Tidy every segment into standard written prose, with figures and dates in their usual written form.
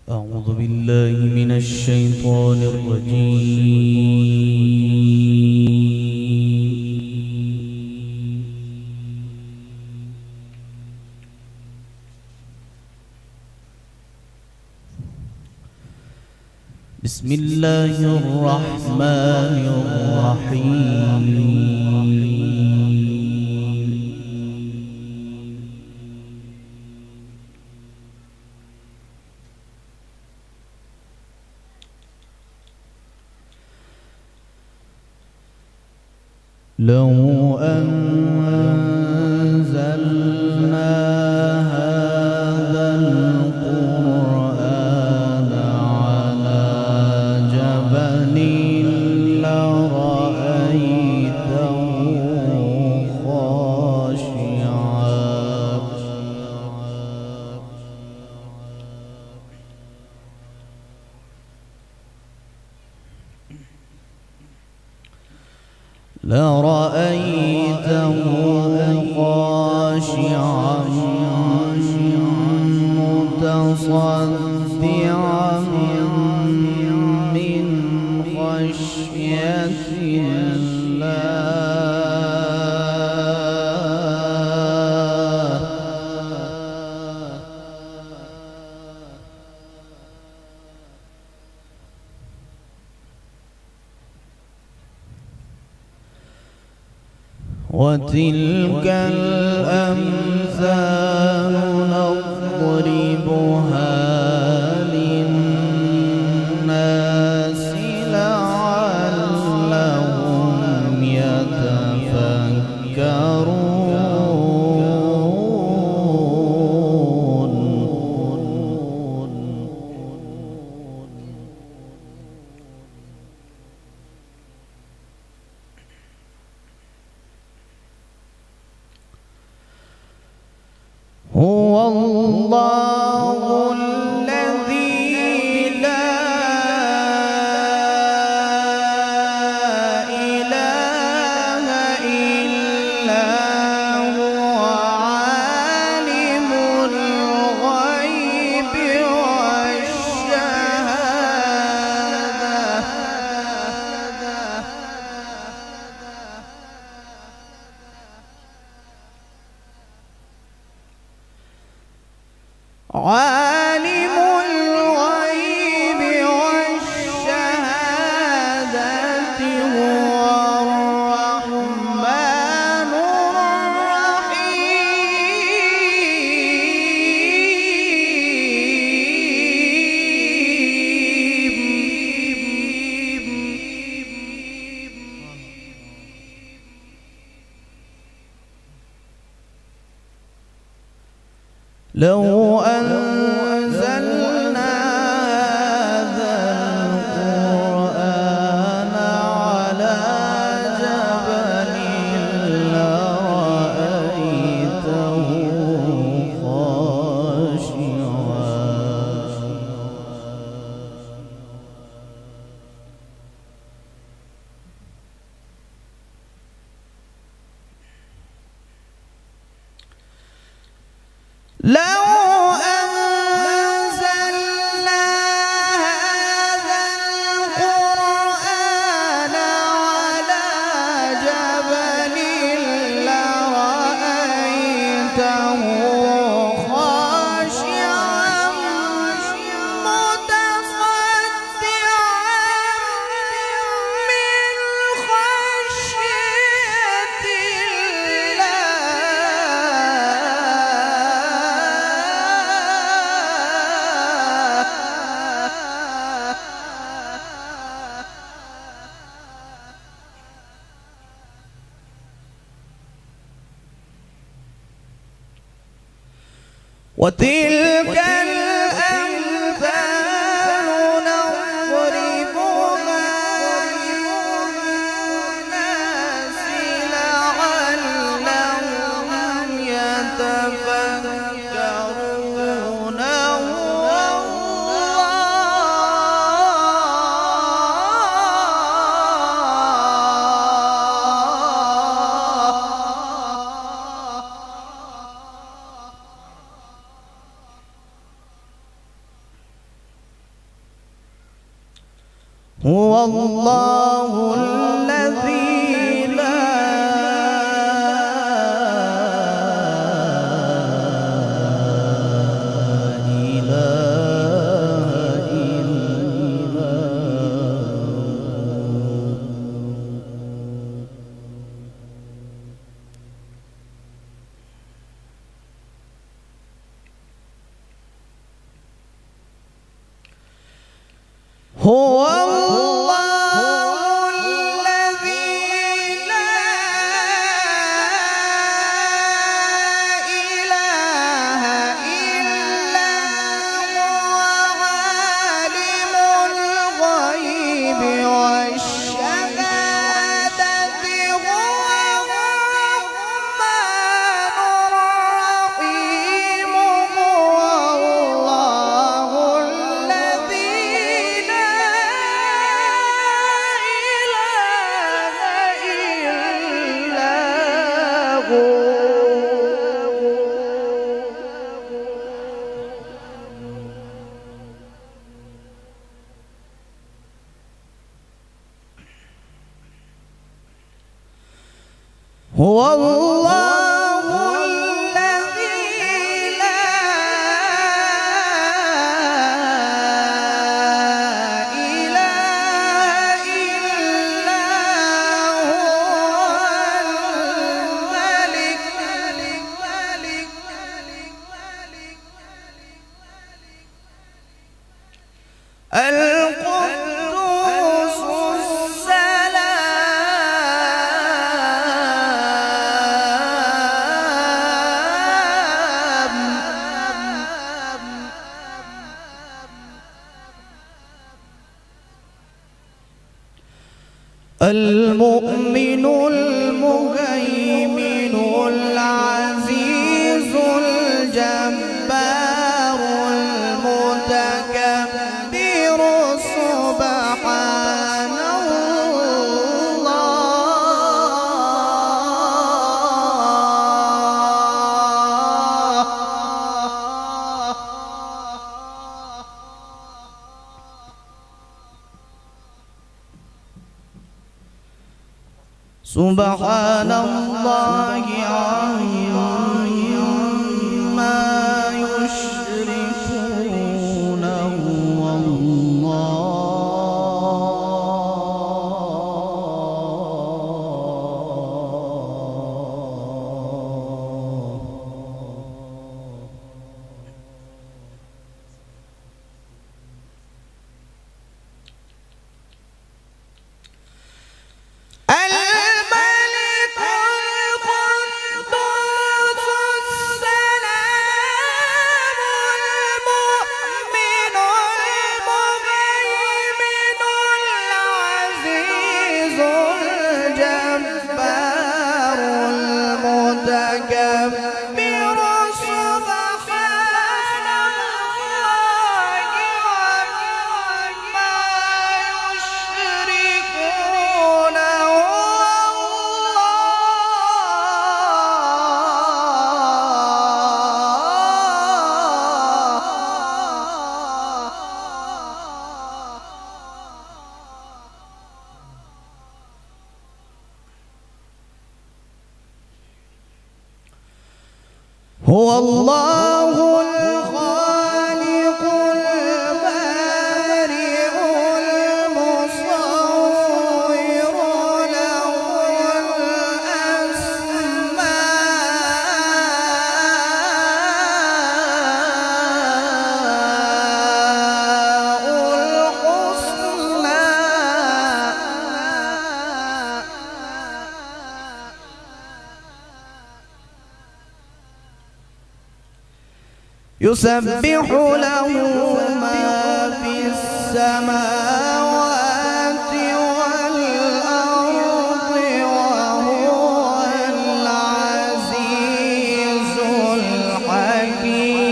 أعوذ بالله من الشيطان الرجيم. بسم الله الرحمن الرحيم. لو أنزلنا هذا القرآن على جبل لرأيته خاشعا متصدعا من خشية الله. وتلك الأمثال نضربها للناس لعلهم يتفكرون. هو الله الذي لا إله إلا هو عالم الغيب والشهادة. عالم الغيب والشهادة هو الرحمن الرحيم. لو أنزلنا هذا القرآن على جبل لرأيته خاشعا لو أنزلنا هذا القرآن على جبل لرأيته خاشعا متصدعا من خشية وتلك الأمثال نضربها للناس لعلهم يتفكرون. هو الله الذي لا إله إلا هو هو الله الذي لا إله إلا هو الملك القدوس المؤمن المهيمن العزيز الجبار المتكبر سبحان سبحان الله عما يشركون هو الله الخالق البارئ المصور له يسبح له ما في السماوات والأرض وهو العزيز الحكيم.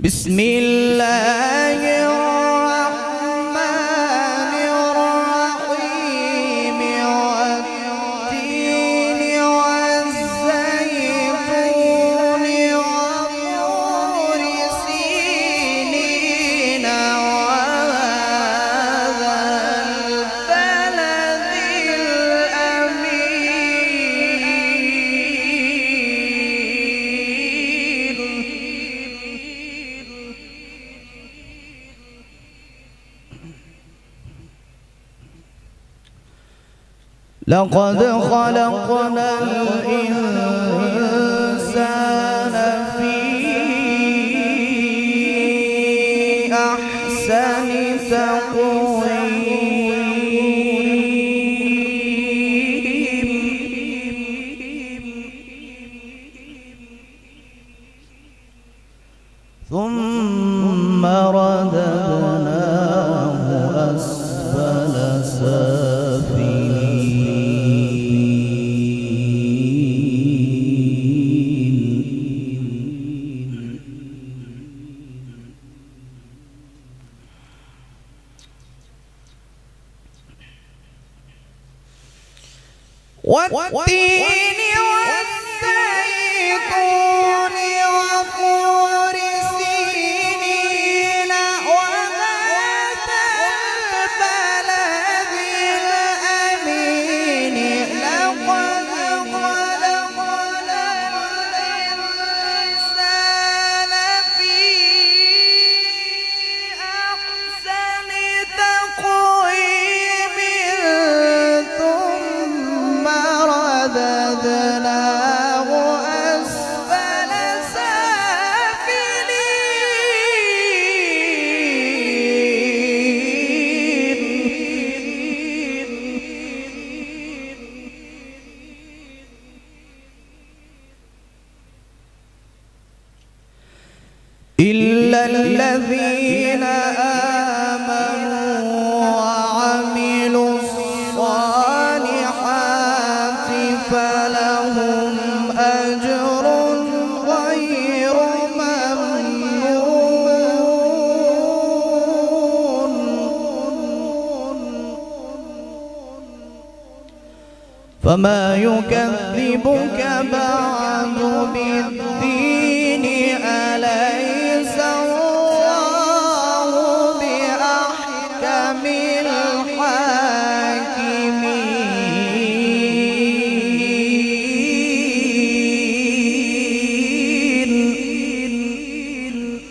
بسم الله الرحمن الرحيم. لقد خلقنا الإنسان في أحسن تقويم ثم رددناه أسفل والتين والزيتون وطور سينين وهذا البلد الأمين لقد خلقنا الإنسان في أحسن تقويم ثم رددناه أسفل سافلين إلا الذين آمنوا وعملوا الصالحات فلهم أجر غير ممنون فما يكذبك بعد بالدين أليس الله بأحكم الحاكمين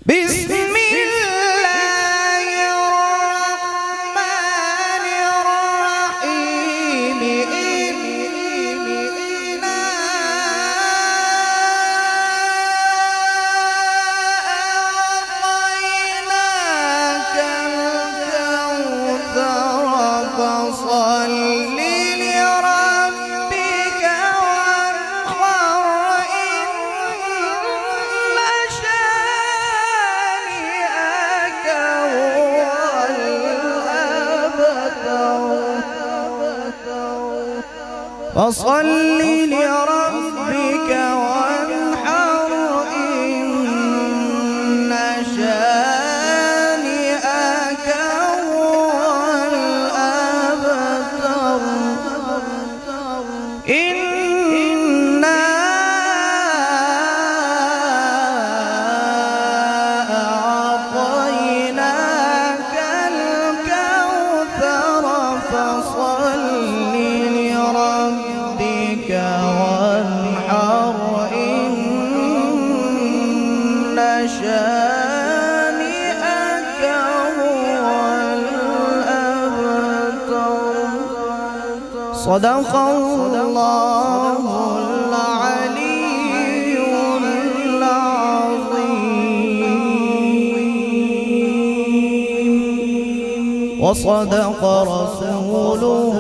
بسم الله الرحمن الرحيم إنا أعطيناك الكوثر فصل لربك وانحر إن شانئك هو الأبتر فصل لربك وانحر إن شانئك هو الأبتر إنا أعطيناك الكوثر فصل لربك وانحر إن شانئك هو الأبتر صدق الله العلي العظيم وصدق رسوله